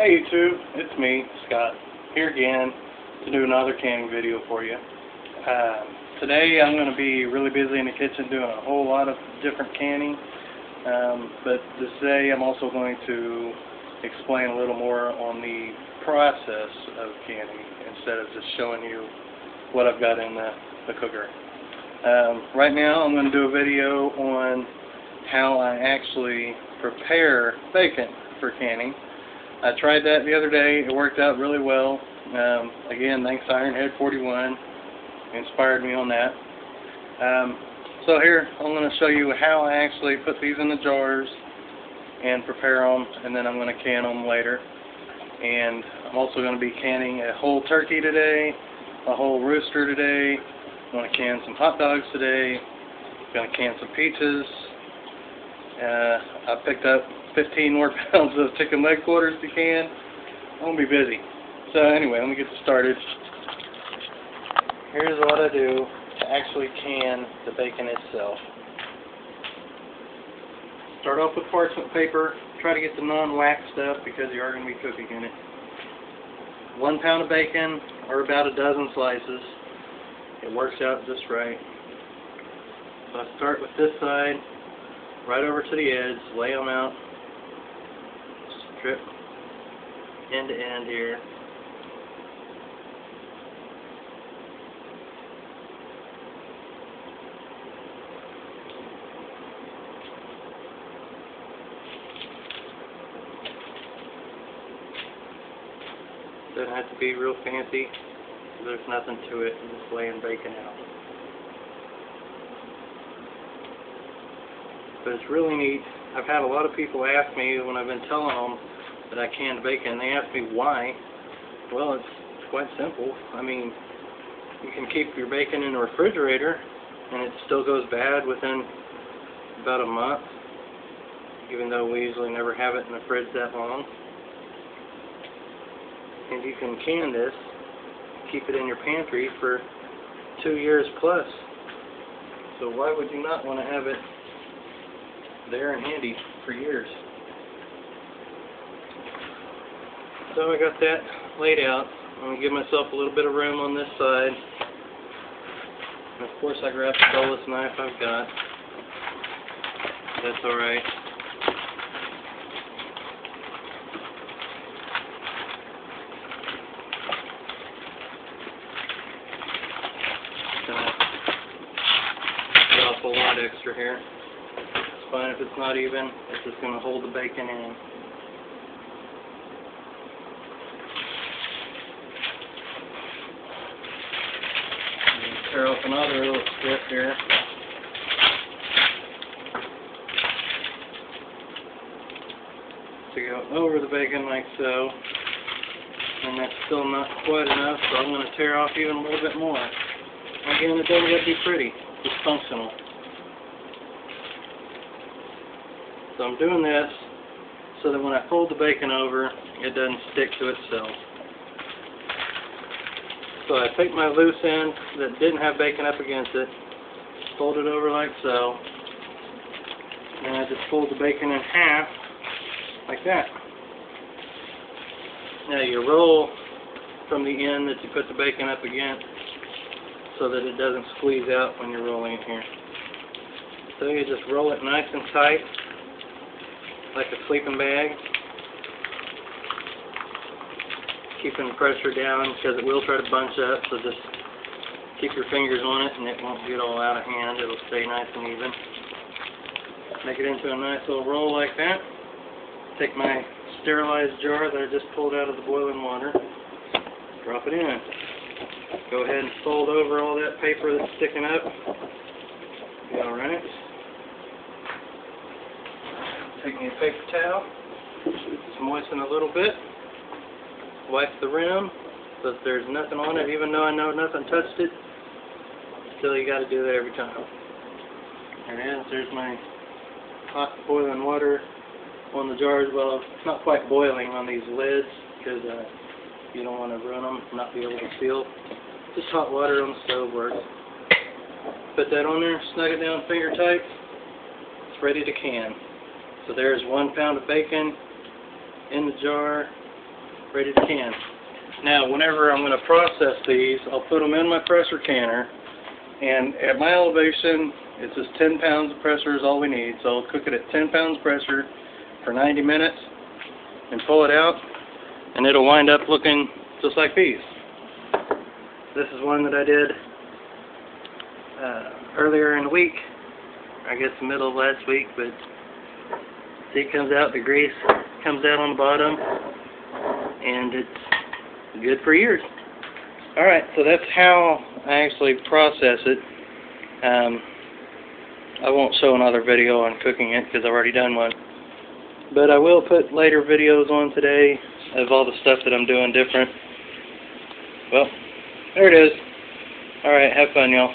Hey YouTube, it's me, Scott, here again to do another canning video for you. Today I'm going to be really busy in the kitchen doing a whole lot of different canning, but today I'm also going to explain a little more on the process of canning instead of just showing you what I've got in the cooker. Right now I'm going to do a video on how I actually prepare bacon for canning. I tried that the other day. It worked out really well. Again, thanks to Ironhead 41, inspired me on that. So here I'm going to show you how I actually put these in the jars and prepare them, and then I'm going to can them later. And I'm also going to be canning a whole turkey today, a whole rooster today. I'm going to can some hot dogs today. I'm going to can some pizzas. I picked up 15 more pounds of chicken leg quarters to can. I'm going to be busy. So anyway, let me get this started. Here's what I do to actually can the bacon itself. Start off with parchment paper. Try to get the non-wax stuff because you are going to be cooking in it. 1 pound of bacon, or about a dozen slices. It works out just right. So I start with this side, right over to the edge, lay them out, strip end to end here. Doesn't have to be real fancy. There's nothing to it. I'm just laying bacon out. But it's really neat. I've had a lot of people ask me when I've been telling them that I canned bacon, they ask me why. Well, it's quite simple. I mean, you can keep your bacon in the refrigerator and it still goes bad within about a month, even though we usually never have it in the fridge that long. And you can can this, keep it in your pantry for 2 years plus. So why would you not want to have it there and handy for years? So I got that laid out. I'm going to give myself a little bit of room on this side. And of course I grabbed the dullest knife I've got. That's alright. A lot extra here. It's fine if it's not even. It's just going to hold the bacon in. Tear off another little strip here. To go over the bacon like so. And that's still not quite enough, so I'm going to tear off even a little bit more. Again, it doesn't have to be pretty. It's functional. So I'm doing this so that when I fold the bacon over, it doesn't stick to itself. So I take my loose end that didn't have bacon up against it, fold it over like so, and I just fold the bacon in half like that. Now you roll from the end that you put the bacon up against so that it doesn't squeeze out when you're rolling it here. So you just roll it nice and tight, like a sleeping bag, keeping the pressure down because it will try to bunch up, so just keep your fingers on it and it won't get all out of hand. It'll stay nice and even. Make it into a nice little roll like that. Take my sterilized jar that I just pulled out of the boiling water, drop it in. Go ahead and fold over all that paper that's sticking up. Be alright. Take me a paper towel, just moisten a little bit, wipe the rim so that there's nothing on it, even though I know nothing touched it. Still, you got to do that every time. There it is. There's my hot boiling water on the jars. Well, it's not quite boiling on these lids because you don't want to ruin them, not be able to seal. Just hot water on the stove works. Put that on there, snug it down finger tight. It's ready to can. So there's 1 pound of bacon in the jar, ready to can. Now, whenever I'm going to process these, I'll put them in my pressure canner, and at my elevation, it's just 10 pounds of pressure is all we need. So I'll cook it at 10 pounds pressure for 90 minutes and pull it out, and it'll wind up looking just like these. This is one that I did earlier in the week, I guess the middle of last week, but see, it comes out, the grease comes out on the bottom, and it's good for years. Alright, so that's how I actually process it. I won't show another video on cooking it because I've already done one. But I will put later videos on today of all the stuff that I'm doing different. Well, there it is. Alright, have fun, y'all.